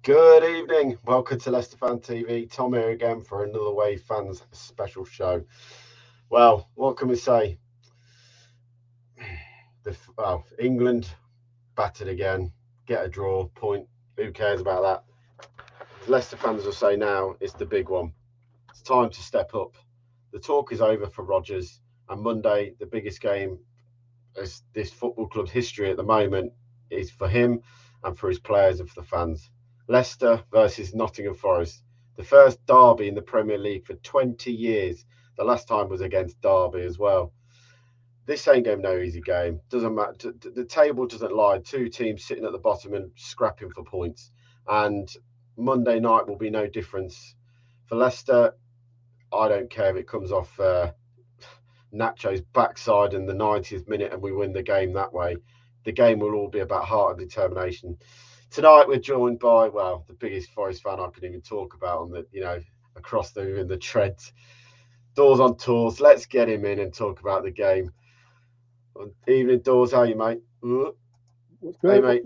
Good evening. Welcome to Leicester Fan TV. Tom here again for another Way Fans special show. Well, what can we say? England battered again. Get a draw. Point. Who cares about that? Leicester fans will say now it's the big one. It's time to step up. The talk is over for Rodgers, and Monday, the biggest game as this football club's history at the moment, is for him and for his players and for the fans. Leicester versus Nottingham Forest, the first derby in the Premier League for 20 years. The last time was against Derby as well. This ain't going to be no easy game. Doesn't matter. The table doesn't lie. Two teams sitting at the bottom and scrapping for points. And Monday night will be no difference. For Leicester, I don't care if it comes off Nacho's backside in the 90th minute and we win the game that way. The game will all be about heart and determination. Tonight we're joined by, well, the biggest Forest fan I can even talk about on the, across in the treads. Doors on tours. Let's get him in and talk about the game. Evening, Doors. How are you, mate? Hey, mate.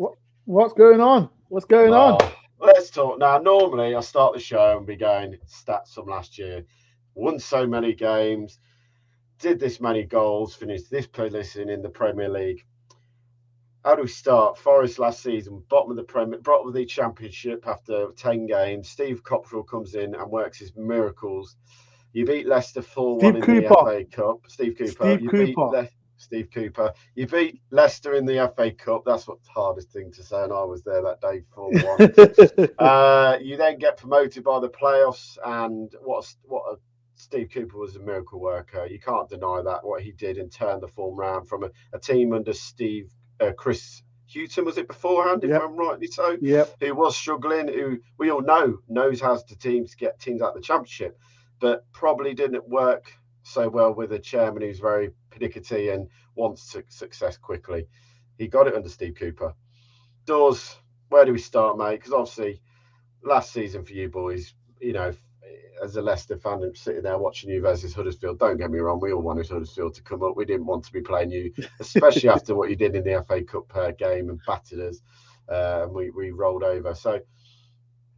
What's going on? What's going on? Let's talk now. Normally, I start the show and be going stats from last year. Won so many games, did this many goals, finished this position in the Premier League. How do we start? Forest last season, bottom of the Championship after 10 games. Steve Copperfield comes in and works his miracles. You beat Leicester 4-1 in the FA Cup. Steve Cooper. You beat Leicester in the FA Cup. That's what's the hardest thing to say, and I was there that day 4-1. You then get promoted by the playoffs, and Steve Cooper was a miracle worker. You can't deny that, what he did and turned the form round from a team under Chris Hughton, was it beforehand, if I'm rightly so? Who was struggling, who we all knows how to get teams out of the Championship, but probably didn't work so well with a chairman who's very pernickety and wants success quickly. He got it under Steve Cooper. Doors, where do we start, mate? Because obviously, last season for you boys, as a Leicester fan and sitting there watching you versus Huddersfield, don't get me wrong, we all wanted Huddersfield to come up. We didn't want to be playing you, especially after what you did in the FA Cup game and battered us. We rolled over. So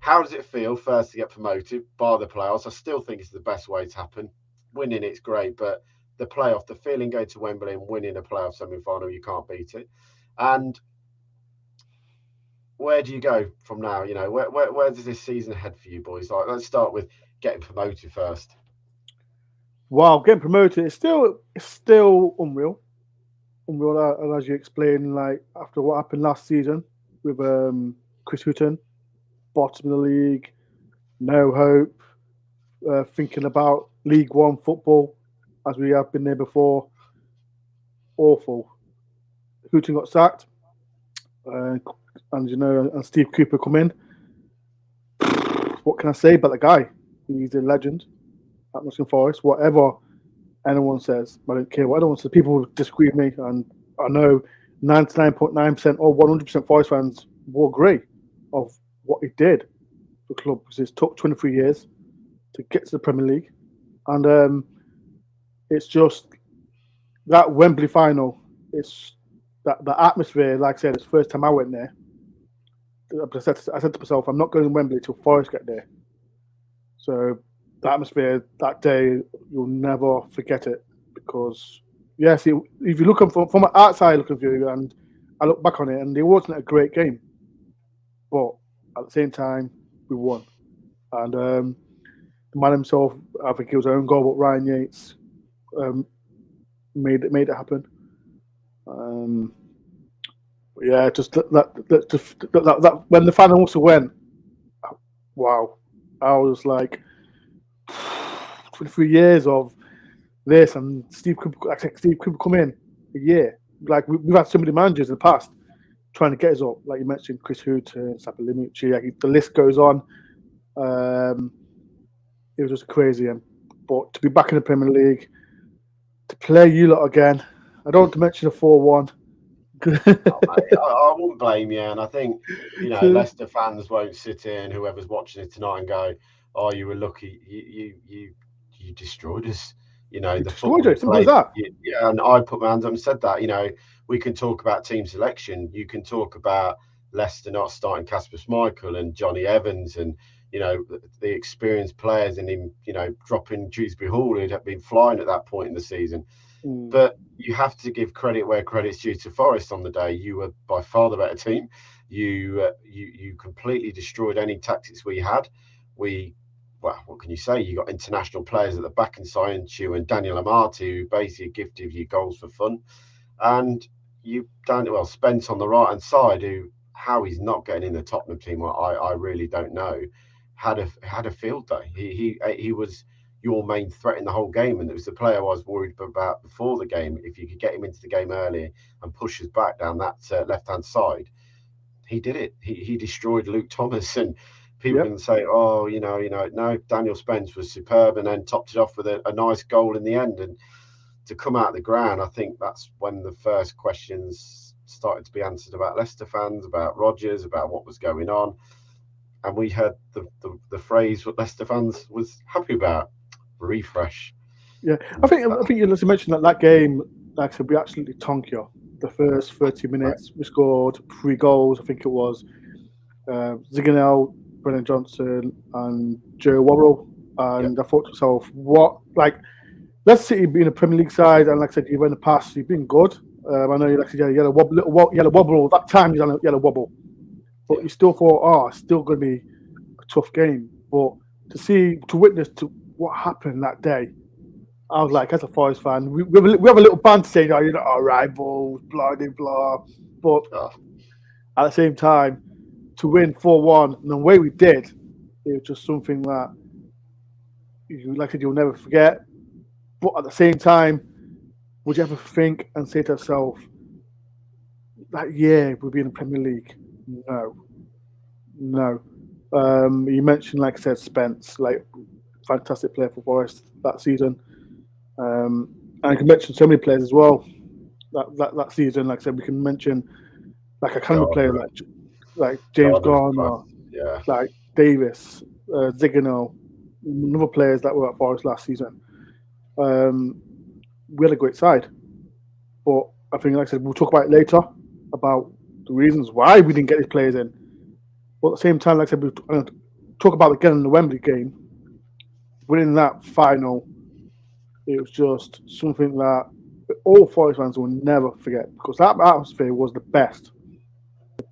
how does it feel first to get promoted by the playoffs? I still think it's the best way to happen. Winning it's great, but the playoff, the feeling going to Wembley and winning a playoff semi-final, you can't beat it. And where do you go from now? Where does this season head for you boys? Like, let's start with getting promoted first. Wow, getting promoted, it's still unreal. Unreal, as you explained, like after what happened last season with Chris Hughton, bottom of the league, no hope, thinking about League One football as we have been there before. Awful. Hughton got sacked, and and Steve Cooper come in. What can I say about the guy? He's a legend at Nottingham Forest. Whatever anyone says, I don't care what anyone says. People disagree with me, and I know 99.9% or 100% Forest fans will agree of what he did for the club, because it took 23 years to get to the Premier League, and it's just that Wembley final. It's that the atmosphere. Like I said, it's the first time I went there. I said to myself, I'm not going to Wembley till Forest get there. So the atmosphere that day, you'll never forget it, because if you look from an outside looking view, and I look back on it, and it wasn't a great game, but at the same time we won, and the man himself, I think it was his own goal, but Ryan Yates made it happen. Just that when the final also went, wow, I was like 23 years of this, and Steve Cooper come in a year. Like we've had so many managers in the past trying to get us up, like you mentioned, Chris Hughton, Sapalimucci, like the list goes on. It was just crazy, but to be back in the Premier League, to play you lot again, I don't want to mention a 4-1. I wouldn't blame you, and I think Leicester fans won't sit here and whoever's watching it tonight and go, "Oh, you were lucky. You destroyed us." The football simple as that. And I put my hands up and said that. We can talk about team selection. You can talk about Leicester not starting Kasper Schmeichel and Johnny Evans and, the experienced players, and him, dropping Dewsbury Hall, who'd have been flying at that point in the season. But you have to give credit where credit's due to Forest on the day. You were by far the better team. You completely destroyed any tactics we had. Well, what can you say? You got international players at the back in Sciencio and Daniel Amati, who basically gifted you goals for fun. And Spence on the right hand side, how he's not getting in the Tottenham team, I really don't know. Had a field day. He was your main threat in the whole game, and it was the player I was worried about before the game. If you could get him into the game early and push us back down that left hand side, he did it. He destroyed Luke Thomas, and people can say, "Oh, no." Daniel Spence was superb, and then topped it off with a nice goal in the end. And to come out of the ground, I think that's when the first questions started to be answered about Leicester fans, about Rodgers, about what was going on, and we heard the phrase what Leicester fans was happy about. Refresh. Yeah, I think you mentioned that game. Like I said, we absolutely tonked you. The first 30 minutes, we scored 3 goals. I think it was Ziganel, Brennan Johnson, and Joe Worrell. And I thought to myself, what, like, Leicester City being a Premier League side, and like I said, you've in the past, you've been good. I know you had a wobble. That time you had a wobble, but you still thought, it's still going to be a tough game. But to witness to what happened that day, I was like, as a Forest fan, we have a little banter saying, you're not our rivals, blah, blah, blah. But at the same time, to win 4-1, and the way we did, it was just something that, like I said, you'll never forget. But at the same time, would you ever think and say to yourself, that year we'll be in the Premier League? No. You mentioned, like I said, Spence, like fantastic player for Forest that season. And I can mention so many players as well that season. Like I said, we can mention like a kind of player like James Garner, like Davis, Zigano, other players that were at Forest last season. We had a great side, but I think, like I said, we'll talk about it later about the reasons why we didn't get these players in. But at the same time, like I said, we'll talk about again in the Wembley game, winning that final. It was just something that all Forest fans will never forget, because that atmosphere was the best.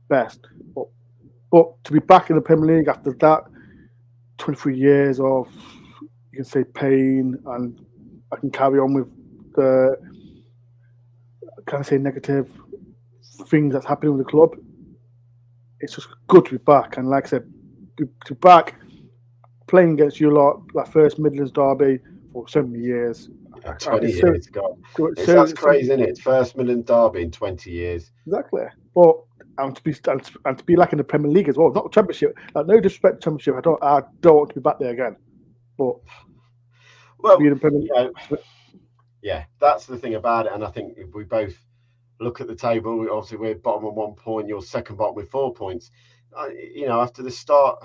But to be back in the Premier League after that 23 years of, you can say, pain, and I can carry on with the, can I say, negative things that's happening with the club. It's just good to be back, and like I said, to be back playing against you lot, that first Midlands derby for so many years. 20 years, God. That's crazy, isn't it? First Midlands derby in 20 years. Exactly. But and to be like in the Premier League as well, not Championship. Like, no disrespect to Championship, I don't want to be back there again. But being in Premier League, that's the thing about it. And I think if we both look at the table, obviously we're bottom on 1 point, you're second bottom with 4 points. After the start,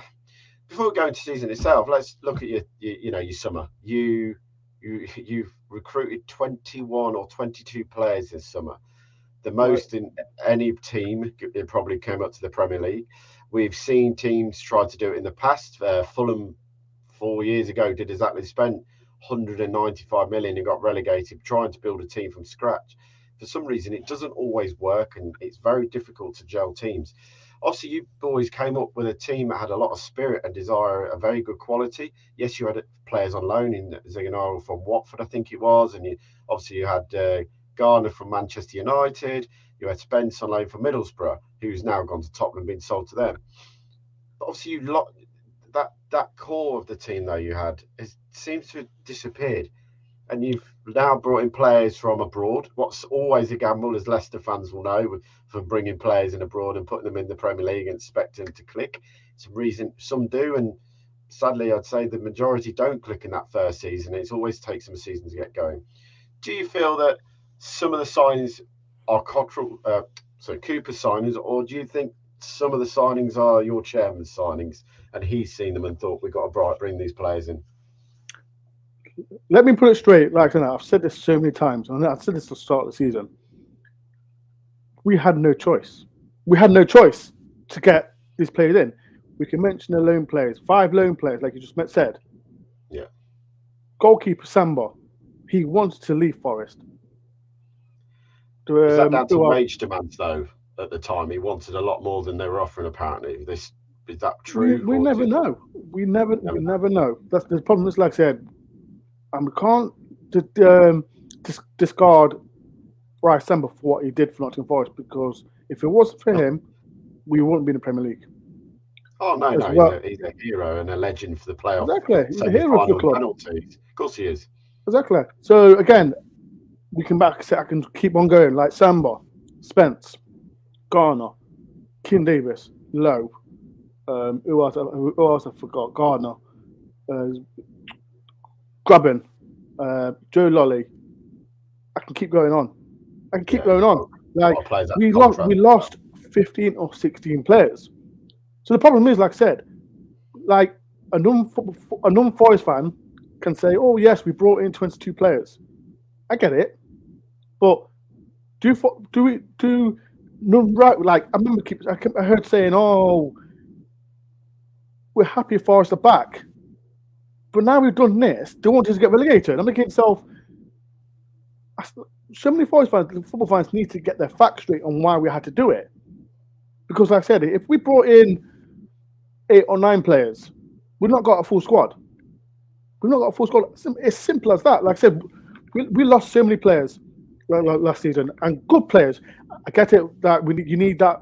before we go into season itself, let's look at your summer. You've recruited 21 or 22 players this summer, the most in any team. It probably came up to the Premier League. We've seen teams try to do it in the past. Fulham 4 years ago did exactly, spent 195 million and got relegated trying to build a team from scratch. For some reason, it doesn't always work, and it's very difficult to gel teams. Obviously, you boys came up with a team that had a lot of spirit and desire, a very good quality. Yes, you had players on loan in Ziganaro from Watford, I think it was, and you had Garner from Manchester United. You had Spence on loan from Middlesbrough, who's now gone to Tottenham and been sold to them. But obviously, that core of the team though you had seems to have disappeared, and you've now brought in players from abroad. What's always a gamble, as Leicester fans will know, from bringing players in abroad and putting them in the Premier League and expecting them to click. Some do, and sadly, I'd say the majority don't click in that first season. It's always takes them a season to get going. Do you feel that some of the signings are Cooper's signings, or do you think some of the signings are your chairman's signings, and he's seen them and thought, we've got to bring these players in? Let me put it straight. Like I know, I've said this so many times, and I've said this at the start of the season. We had no choice. to get these players in. We can mention the loan players, 5 loan players, like you just said. Yeah. Goalkeeper Samba, he wanted to leave Forest. Is that down to wage demands though? At the time, he wanted a lot more than they were offering. Apparently, is that true? We never know. We never know. That's the problem. Is like I said, and we can't discard Bryce Samba for what he did for Nottingham Forest, because if it wasn't for him, we wouldn't be in the Premier League. Oh no, no, he's a hero and a legend for the playoff. Exactly, he's a hero for the club. Penalties. Of course, he is. Exactly. So again, we can I can keep on going like Samba, Spence, Garner, Kim Davis, Lowe. Who else I forgot? Gardner, Grubbin, Joe Lolly. I can keep going on. Like we lost 15 or 16 players. So the problem is, like I said, like a non-Forest fan can say, "Oh yes, we brought in 22 players." I get it, but right? Like I remember, I heard saying, "Oh, we're happy Forest are back," but now we've done this, they want us to get relegated. I'm thinking to myself, so many Forest fans, football fans, need to get their facts straight on why we had to do it. Because, like I said, if we brought in 8 or 9 players, we've not got a full squad. It's simple as that. Like I said, we lost so many players last season, and good players. I get it that you need that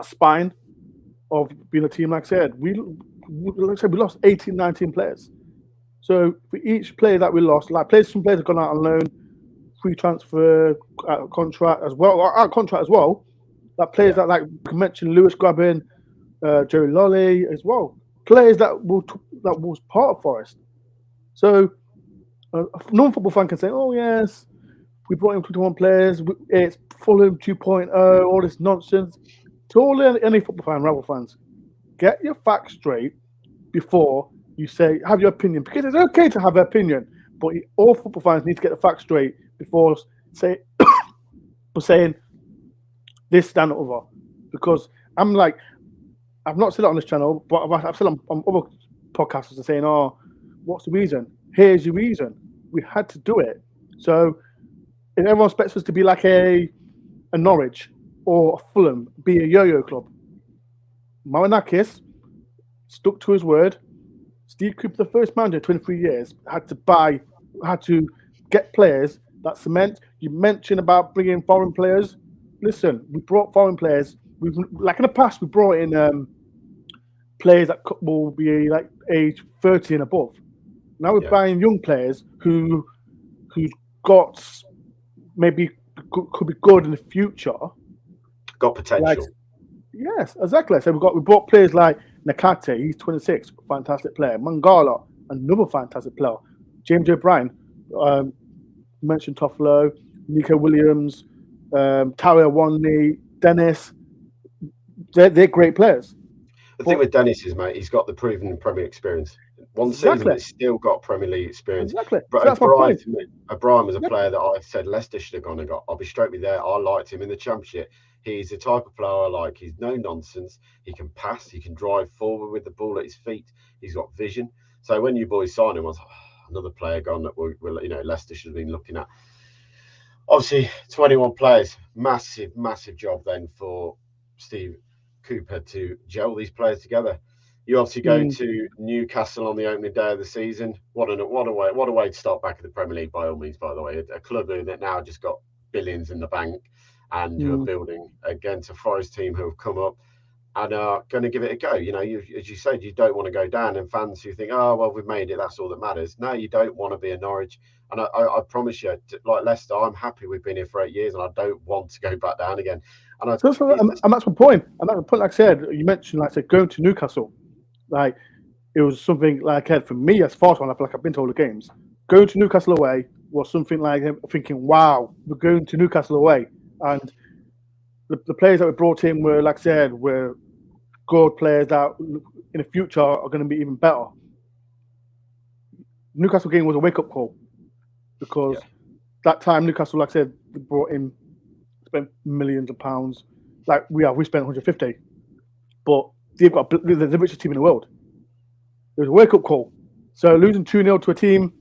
spine of being a team. Like I said, we lost 18, 19 players. So for each player that we lost, like some players have gone out on loan, free transfer, out of contract as well. Like players that, like you mentioned, Lewis Grubbin, Joey Lolly as well. Players that was part of Forest. So a non-football fan can say, "Oh yes, we brought in 21 players. It's Fulham 2.0, all this nonsense." To all any football fan, Rebel fans, get your facts straight before you have your opinion, because it's okay to have an opinion, but all football fans need to get the facts straight before saying this, that, and other. Because I'm like, I've not said it on this channel, but I've said on other podcasters saying, "Oh, what's the reason? Here's your reason. We had to do it." So if everyone expects us to be like a Norwich or a Fulham, be a yo-yo club, Marinakis stuck to his word. Steve Cooper, the first manager in 23 years, had to get players that cement. You mentioned about bringing foreign players. Listen, we brought foreign players. Like in the past, we brought in players that will be like age 30 and above. Now we're buying young players who've got maybe could be good in the future. Got potential. Yes, exactly. So we brought players like Nakate, he's 26, fantastic player. Mangala, another fantastic player. James O'Brien, mentioned Toffolo, Nico Williams, Tara Wanley, Dennis. They're great players. The thing with Dennis is, mate, he's got the proven Premier experience. One season, he's still got Premier League experience. Exactly. But O'Brien was a player that I said Leicester should have gone and got. I'll be straight with there. I liked him in the Championship. He's the type of player I like. He's no nonsense. He can pass. He can drive forward with the ball at his feet. He's got vision. So when you boys signed him, I was like, another player gone that Leicester should have been looking at. Obviously, 21 players. Massive job then for Steve Cooper to gel these players together. You obviously go to Newcastle on the opening day of the season. What a way to start back in the Premier League, by all means, by the way. A club that now just got billions in the bank and who are building against a Forest team who have come up and are going to give it a go. You know, as you said, you don't want to go down, and fans who think, "Oh, well, we've made it, that's all that matters." No, you don't want to be a Norwich. And I promise you, like Leicester, I'm happy we've been here for 8 years and I don't want to go back down again. And that's my point. And that's my point, like I said, you mentioned, like I said, going to Newcastle. Like, it was something like for me as far as I've been to all the games. Going to Newcastle away was something like thinking, "Wow, we're going to Newcastle away." And the players that we brought in were, like I said, were good players that in the future are going to be even better. Newcastle game was a wake-up call because that time Newcastle, like I said, spent millions of pounds. Like we spent 150. but they've got the richest team in the world. It was a wake-up call. So losing 2-0 to a team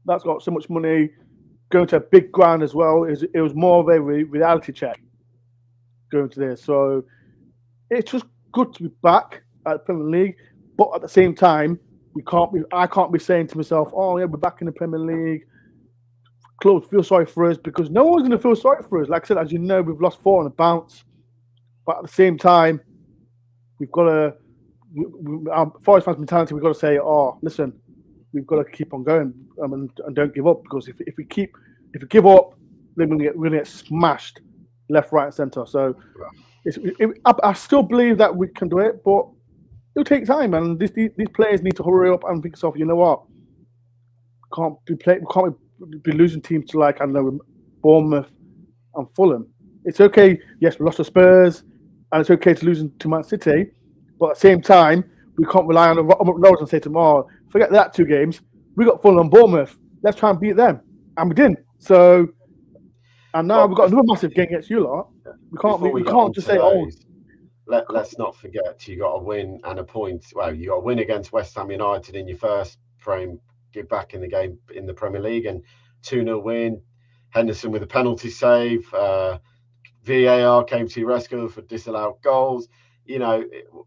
that's got so much money, going to a big ground as well, it was more of a reality check going to this. So it's just good to be back at the Premier League, but at the same time, I can't be saying to myself, "Oh yeah, we're back in the Premier League." Clubs feel sorry for us, because no one's going to feel sorry for us. Like I said, as you know, we've lost 4 on a bounce, but at the same time, we've got to. Our Forest fans' mentality, we've got to say, "Oh, listen, we've got to keep on going and don't give up, because if we give up, then we're going to get smashed left, right, and centre." So I still believe that we can do it, but it'll take time, and these players need to hurry up and think of, you know what, can't be losing teams to, like, I don't know, Bournemouth and Fulham. It's okay, yes, we lost to Spurs, and it's okay to lose to Man City, but at the same time, we can't rely on the roads and say to them, "Oh, forget that 2 games. We got Fulham and Bournemouth. Let's try and beat them," and we didn't. So, and now we've got another massive game against you lot. We can't just say, "Oh." Let's not forget, you got a win and a point. Well, you got a win against West Ham United in your first frame, get back in the game in the Premier League, and 2-0 win. Henderson with a penalty save. VAR came to your rescue for disallowed goals. You know,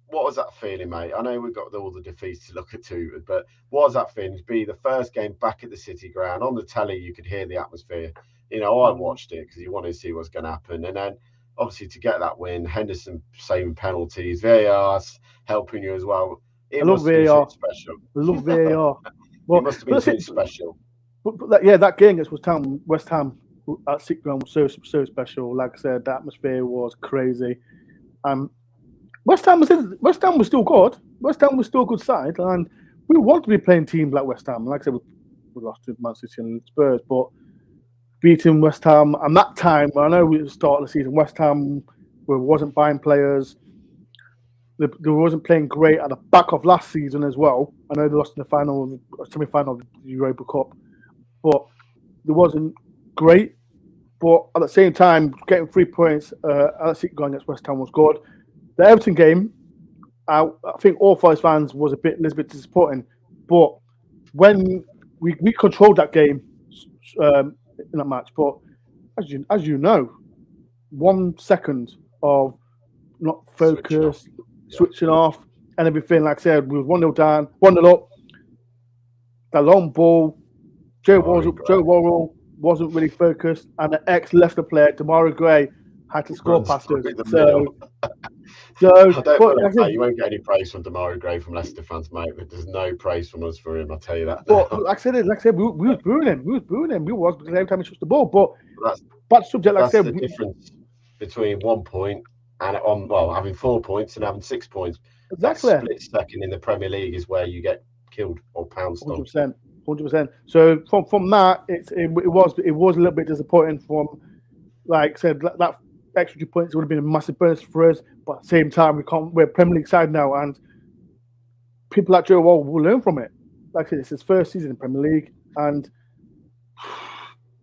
what was that feeling, mate? I know we've got all the defeats to look at too, but what was that feeling to be the first game back at the City ground? On the telly, you could hear the atmosphere. You know, I watched it because you wanted to see what's going to happen, and then obviously to get that win, Henderson saving penalties, VAR helping you as well. I love VAR. Special. I love VAR. Well, it must have been something special. But that game against West Ham at City Ground was so special. Like I said, the atmosphere was crazy. West Ham was still good. West Ham was still a good side, and we want to be playing teams like West Ham. Like I said, we lost to Man City and Spurs, but beating West Ham, and that time, I know we started the season, West Ham wasn't buying players. They wasn't playing great at the back of last season as well. I know they lost in the semi-final of the Europa Cup, but it wasn't great. But at the same time, getting 3 points at City going against West Ham was good. The Everton game, I think all Forest fans was a little bit disappointing. But when we controlled that game in that match, but as you know, 1 second of not focused, switching off, and everything. Like I said, we were 1-0 down, 1-0 up. The long ball, Joe Worrell wasn't really focused, and the ex-Leicester player, Demarai Gray, had to score past us. You won't get any praise from Demarai Gray from Leicester fans, mate. There's no praise from us for him, I'll tell you that. But like I said, we was booing him. Because every time he touched the ball. But that's subject. Like I said, the difference between 1 point and having 4 points and having 6 points. Exactly. That split second in the Premier League is where you get killed or pounced on. 100%. So from that, it was a little bit disappointing. From, like I said, that extra 2 points would have been a massive bonus for us. But at the same time, we're a Premier League side now, and people like Joe Wall will learn from it. Like I said, it's his first season in Premier League, and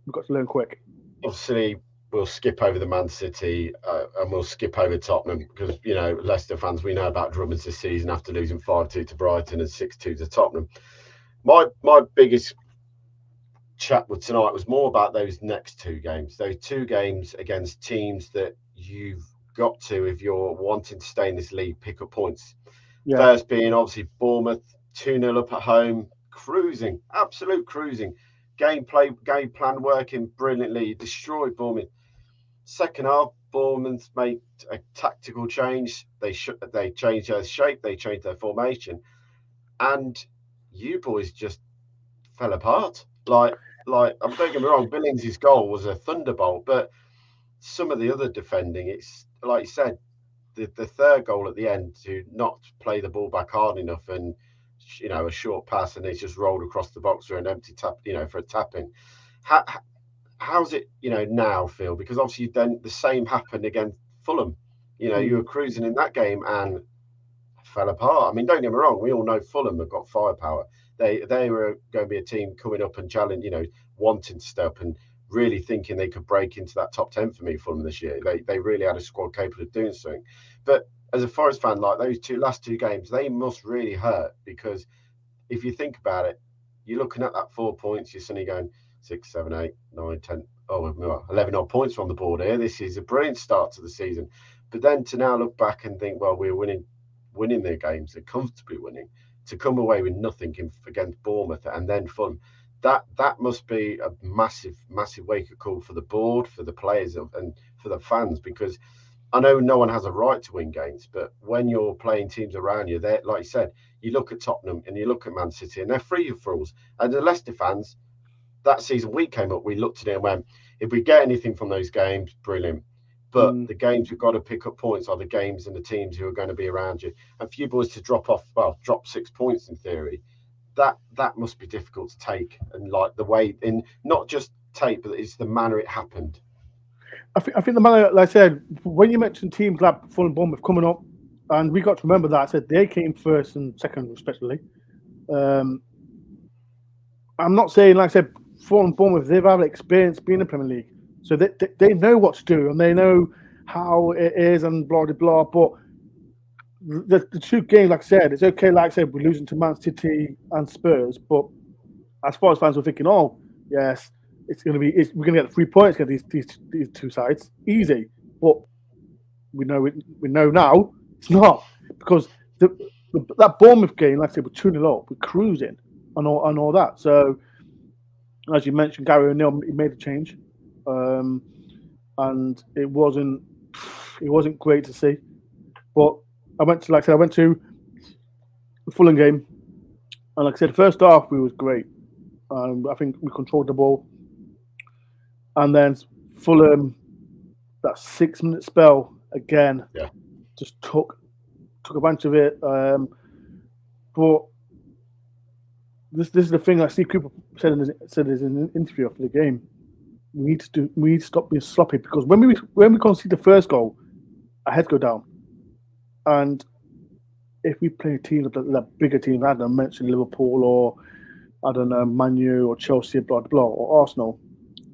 we've got to learn quick. Obviously, we'll skip over the Man City and we'll skip over Tottenham because, you know, Leicester fans, we know about Drummonds this season after losing 5-2 to Brighton and 6-2 to Tottenham. My biggest chat with tonight was more about those next 2 games, those 2 games against teams that you've got to, if you're wanting to stay in this league, pick up points. Yeah. First being obviously Bournemouth, 2-0 up at home, cruising, absolute cruising. Game plan working brilliantly, destroyed Bournemouth. Second half, Bournemouth made a tactical change. They changed their shape, they changed their formation, and you boys just fell apart. Like don't get me wrong, Billings' goal was a thunderbolt, but some of the other defending, it's like you said, the third goal at the end to not play the ball back hard enough, and you know, a short pass and it's just rolled across the box for an empty tap, you know, for a tapping. How's it, you know, now feel? Because obviously then the same happened against Fulham. You know, you were cruising in that game and fell apart. I mean, don't get me wrong, we all know Fulham have got firepower. They were going to be a team coming up and challenge, you know, wanting to step and really thinking they could break into that top 10 for me, Fulham, this year. They really had a squad capable of doing something. But as a Forest fan, like those last two games, they must really hurt, because if you think about it, you're looking at that 4 points, you're suddenly going 6, 7, 8, 9, 10, 11 odd points from the board here. This is a brilliant start to the season. But then to now look back and think, well, we're winning their games, they're comfortably winning, to come away with nothing against Bournemouth and then Fulham, that must be a massive wake-up call for the board, for the players, and for the fans, because I know no one has a right to win games, but when you're playing teams around you, they're, like you said, you look at Tottenham and you look at Man City, and they're free for all. And the Leicester fans, that season we came up, we looked at it and went, if we get anything from those games, brilliant. But the games we've got to pick up points are the games and the teams who are going to be around you. And for you boys to drop 6 points in theory, that must be difficult to take. And like the way, in not just take, but it's the manner it happened. I think the manner, like I said, when you mentioned teams like Fulham, Bournemouth coming up, and we got to remember that I said they came first and second, respectively. I'm not saying, like I said, Fulham, Bournemouth, they've had experience being in the Premier League, so they know what to do and they know how it is and blah blah blah. But the two games, like I said, it's okay. Like I said, we're losing to Man City and Spurs, but as far as fans were thinking, oh yes, we're going to get the 3 points against these two sides, easy. But we know now it's not, because that Bournemouth game, like I said, we're 2-0 up, we're cruising and all that. So as you mentioned, Gary O'Neill, he made a change, and it wasn't great to see. But I went to the Fulham game, and like I said, the first half we was great. I think we controlled the ball, and then Fulham, that 6-minute spell again, just took a bunch of it. But this is the thing that Steve Cooper said in an interview after the game. We need to stop being sloppy, because when we concede the first goal, our heads go down. And if we play teams like bigger teams, I don't mention Liverpool or I don't know, Man U or Chelsea, blah blah, or Arsenal,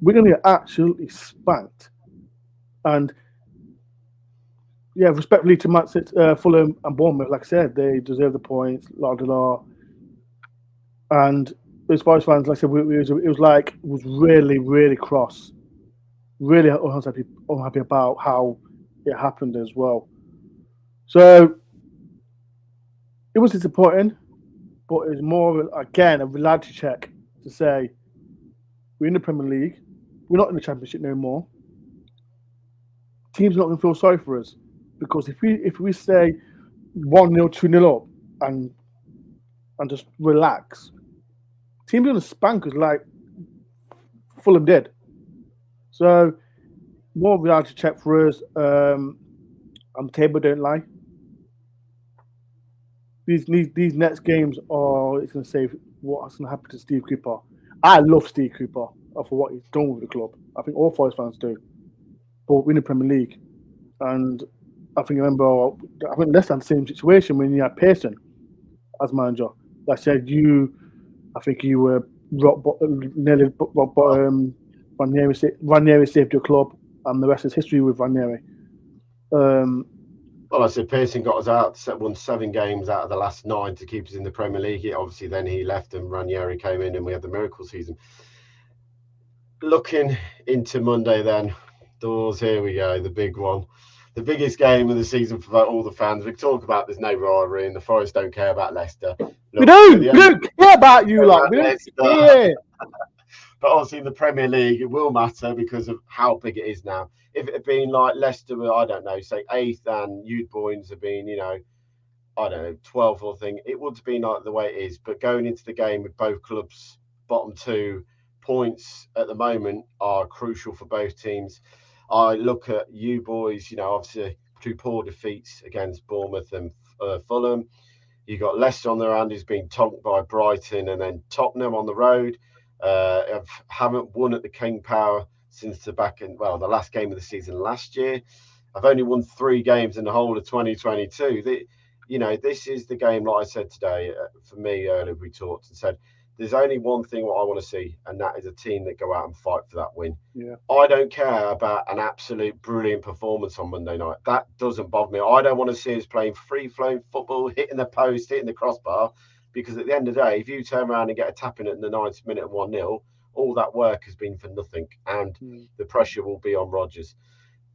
we're going to get absolutely spanked. And yeah, respectfully to Fulham and Bournemouth, like I said, they deserve the points, blah blah. And as far as fans, like I said, it was really cross, really unhappy about how it happened as well. So it was disappointing, but it's more, again, a reality check to say we're in the Premier League, we're not in the Championship no more. Teams are not going to feel sorry for us, because if we stay 1-0, 2-0 up and just relax, teams are going to spank us like Fulham did. So more reality check for us. And the table don't lie. These next games it's going to say what's going to happen to Steve Cooper. I love Steve Cooper for what he's done with the club. I think all Forest fans do. But we're in the Premier League, and I think Leicester had the same situation when you had Pearson as manager. Like I said, I think you were nearly rock bottom. Ranieri saved your club, and the rest is history with Ranieri. Well, I said Pearson got us out, won 7 games out of the last 9 to keep us in the Premier League. Obviously, then he left and Ranieri came in and we had the miracle season. Looking into Monday then, Doors, here we go, the big one. The biggest game of the season for all the fans. We talk about there's no rivalry and the Forest don't care about Leicester. We don't care about you, like. We don't care. But obviously the Premier League, it will matter because of how big it is now. If it had been like Leicester were, I don't know, say 8th and you boys have been, 12th or thing, it would have been like the way it is. But going into the game with both clubs, bottom 2, points at the moment are crucial for both teams. I look at you boys, obviously 2 poor defeats against Bournemouth and Fulham. You got Leicester on their hand, who's been tonked by Brighton, and then Tottenham on the road. Haven't won at the King Power since the last game of the season last year. I've only won 3 games in the whole of 2022. This is the game, like I said today, for me earlier, we talked and said, there's only one thing what I want to see, and that is a team that go out and fight for that win. Yeah. I don't care about an absolute brilliant performance on Monday night. That doesn't bother me. I don't want to see us playing free-flowing football, hitting the post, hitting the crossbar, because at the end of the day, if you turn around and get a tap in at the 90th minute and 1-0, all that work has been for nothing, and the pressure will be on Rodgers.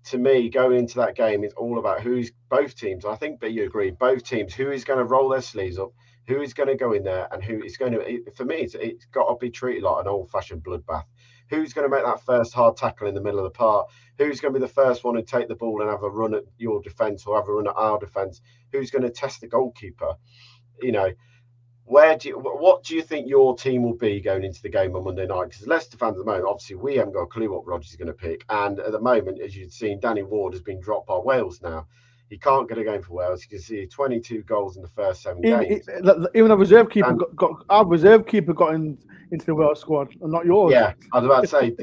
To me, going into that game, it's all about who's both teams. I think, but you agree, both teams, who is going to roll their sleeves up, who is going to go in there, and who is going to. For me, it's got to be treated like an old-fashioned bloodbath. Who's going to make that first hard tackle in the middle of the park? Who's going to be the first one to take the ball and have a run at your defence or have a run at our defence? Who's going to test the goalkeeper? You know, what do you think your team will be going into the game on Monday night? Because Leicester fans at the moment, obviously, we haven't got a clue what Rodgers is going to pick. And at the moment, as you've seen, Danny Ward has been dropped by Wales now. He can't get a game for Wales. You can see 22 goals in the first 7 games. Even a reserve keeper our reserve keeper got into the Wales squad, and not yours. Yeah, I was about to say,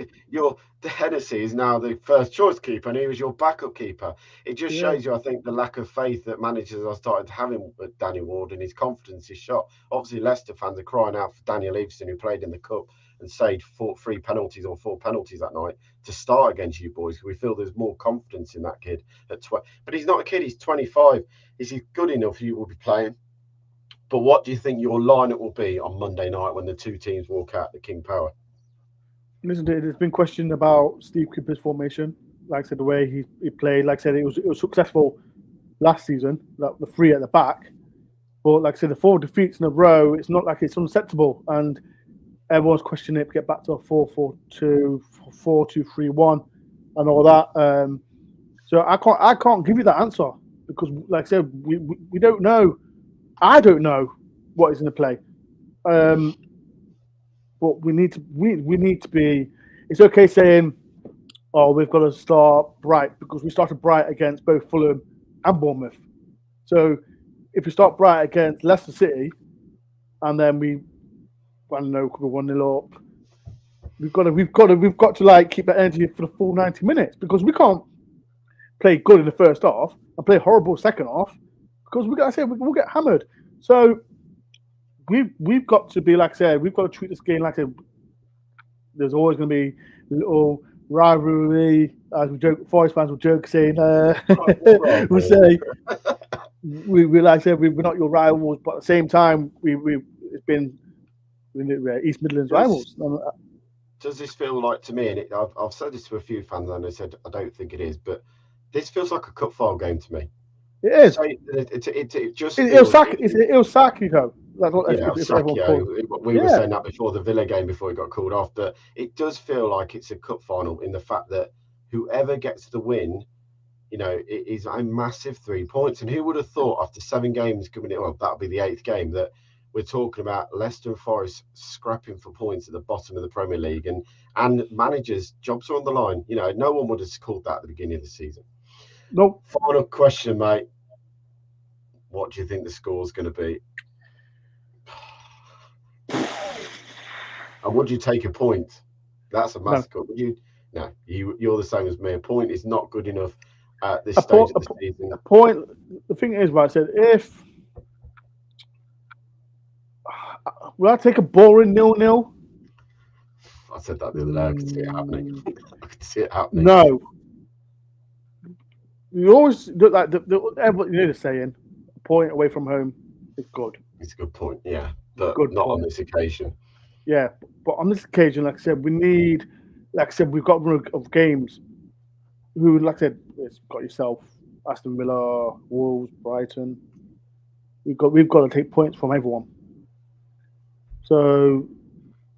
the Hennessy is now the first choice keeper, and he was your backup keeper. It just shows you, I think, the lack of faith that managers are starting to have in Danny Ward, and his confidence is shot. Obviously, Leicester fans are crying out for Daniel Lcfc, who played in the Cup and saved 4 penalties that night to start against you boys. We feel there's more confidence in that kid at 20. But he's not a kid, he's 25. Is he good enough you will be playing? But what do you think your lineup will be on Monday night when the two teams walk out the King Power? Listen, there's been question about Steve Cooper's formation. Like I said, the way he played. Like I said, it was successful last season, like the 3 at the back. But like I said, the 4 defeats in a row, it's not like it's unacceptable. And everyone's questioning it to get back to a 4-4-2, 4-2-3-1, and all that. So I can't give you that answer because, like I said, we don't know. I don't know what is going to play. But we need to be. It's okay saying, "Oh, we've got to start bright," because we started bright against both Fulham and Bournemouth. So if we start bright against Leicester City, and then I don't know, could be 1-0 up. We've got to like keep that energy for the full 90 minutes because we can't play good in the first half and play horrible second half because we'll get hammered. So we've got to be, like I said, we've got to treat this game like there's always going to be a little rivalry, as we joke. Forest fans will joke saying, we'll say we like I said, we're not your rivals, but at the same time, it's been East Midlands rivals. Does this feel like, to me, and I've said this to a few fans, and they said I don't think it is, but this feels like a cup final game to me. It is. It just Osaki. That's what we were saying that before the Villa game before it got called off, but it does feel like it's a cup final in the fact that whoever gets the win, you know, it is a massive 3 points. And who would have thought after 7 games coming in, well, that'll be the 8th game, that we're talking about Leicester and Forest scrapping for points at the bottom of the Premier League, and managers' jobs are on the line. You know, no one would have called that at the beginning of the season. Nope. Final question, mate. What do you think the score's going to be? And would you take a point? That's a massacre. No. You're the same as me. A point is not good enough at this stage of the season. The thing is, right, I said, if will I take a boring 0-0? I said that the other day. I could see it happening. No. You always look like the saying, a point away from home is good. It's a good point, yeah. But not on this occasion. Yeah, but on this occasion, like I said, we've got a run of games. Who, like I said, it's got yourself, Aston Villa, Wolves, Brighton. We've got to take points from everyone. So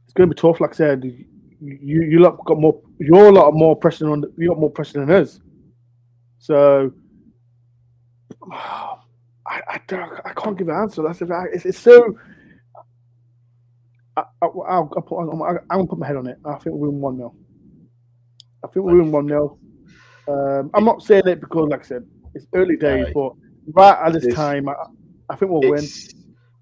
it's going to be tough. Like I said, you lot got more. Your lot are more pressure on. You got more pressure than us. So I can't give an answer. It's so. I'm gonna put my head on it. I think we'll win 1-0. I think we'll win 1-0. I'm not saying it because, like I said, it's early days, but right at this time, I think we'll win.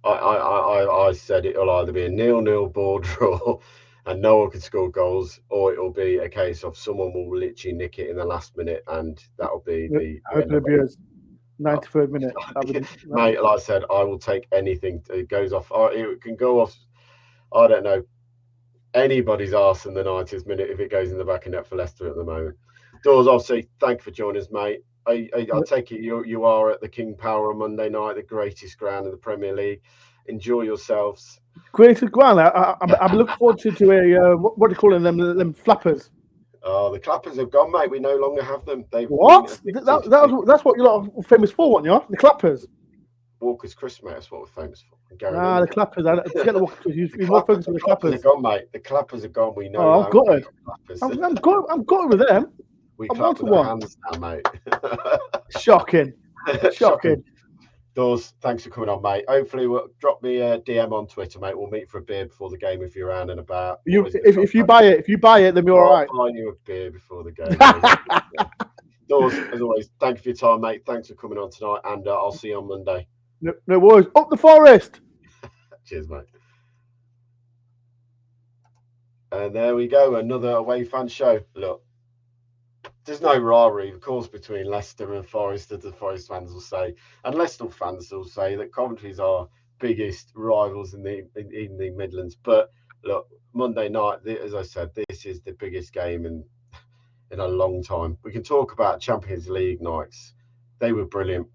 I said it'll either be a 0-0 ball draw and no one can score goals, or it'll be a case of someone will literally nick it in the last minute, and that'll be hopefully it'll be a 93rd minute. Mate, like I said, I will take anything. It goes off. It can go off. I don't know anybody's arse in the 90th minute if it goes in the back of net for Leicester at the moment. Doors, obviously, thank you for joining us, mate. I take it you are at the King Power on Monday night, the greatest ground in the Premier League. Enjoy yourselves. Greatest ground. I'm looking forward to a what do you call them flappers. Oh, the clappers have gone, mate. We no longer have them. They've What? That's what you're lot famous for, weren't you? The clappers. Walker's Chris, mate. That's what we're famous for. The clappers. Forget the Walker's Chris. You're more focused on the clappers. The clappers are gone, mate. The clappers are gone. We know. Oh, I'm gutted. I'm gutted with them. We clap with our hands now, mate. Shocking. Shocking. Doors, thanks for coming on, mate. Hopefully, drop me a DM on Twitter, mate. We'll meet for a beer before the game if you're around and about. If you buy it, then we're all right. I'll buy you a beer before the game. Doors, as always, thank you for your time, mate. Thanks for coming on tonight, and I'll see you on Monday. No worries. Up the forest. Cheers, mate. And there we go, another away fan show. Look, there's no rivalry, of course, between Leicester and Forest, as the Forest fans will say, and Leicester fans will say that Coventry's our biggest rivals in the Midlands. But look, Monday night, as I said, this is the biggest game in a long time. We can talk about Champions League nights; they were brilliant.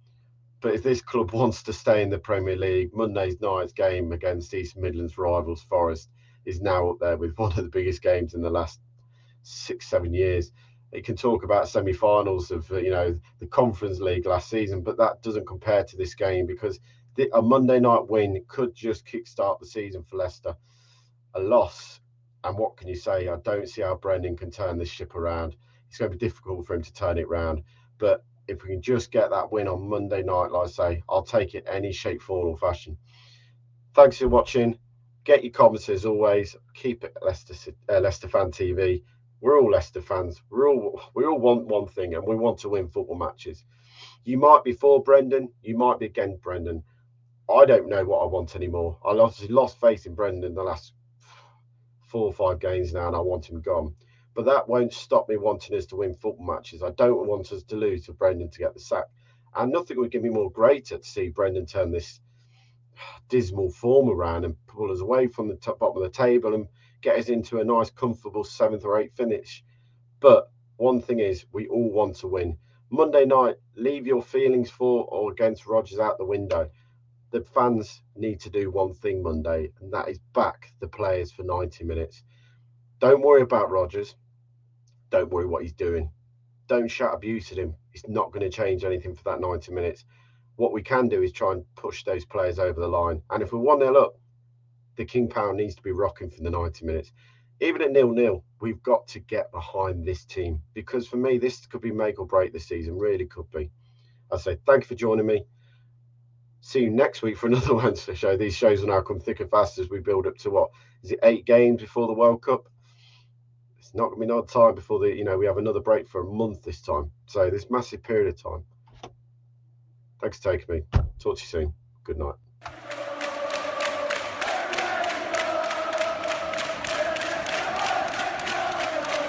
But if this club wants to stay in the Premier League, Monday's night's game against East Midlands rivals Forest is now up there with one of the biggest games in the last 6-7 years. It can talk about semi-finals of the Conference League last season, but that doesn't compare to this game because a Monday night win could just kickstart the season for Leicester. A loss, and what can you say? I don't see how Brendan can turn this ship around. It's going to be difficult for him to turn it around, but if we can just get that win on Monday night, like I say, I'll take it any shape, form, or fashion. Thanks for watching. Get your comments as always. Keep it Leicester Fan TV. We're all Leicester fans. We all want one thing, and we want to win football matches. You might be for Brendan. You might be against Brendan. I don't know what I want anymore. I lost faith in Brendan in the last 4 or 5 games now, and I want him gone. But that won't stop me wanting us to win football matches. I don't want us to lose to Brendan to get the sack. And nothing would give me more greater to see Brendan turn this dismal form around and pull us away from the bottom of the table and get us into a nice, comfortable 7th or 8th finish. But one thing is, we all want to win. Monday night, leave your feelings for or against Rodgers out the window. The fans need to do one thing Monday, and that is back the players for 90 minutes. Don't worry about Rodgers. Don't worry what he's doing. Don't shout abuse at him. It's not going to change anything for that 90 minutes. What we can do is try and push those players over the line. And if we're 1-0 up, the King Power needs to be rocking for the 90 minutes. Even at 0-0, we've got to get behind this team. Because for me, this could be make or break this season. Really could be. I say thank you for joining me. See you next week for another Wednesday show. These shows will now come thick and fast as we build up to what? Is it 8 games before the World Cup? It's not going to be no time before we have another break for a month this time. So this massive period of time. Thanks for taking me. Talk to you soon. Good night.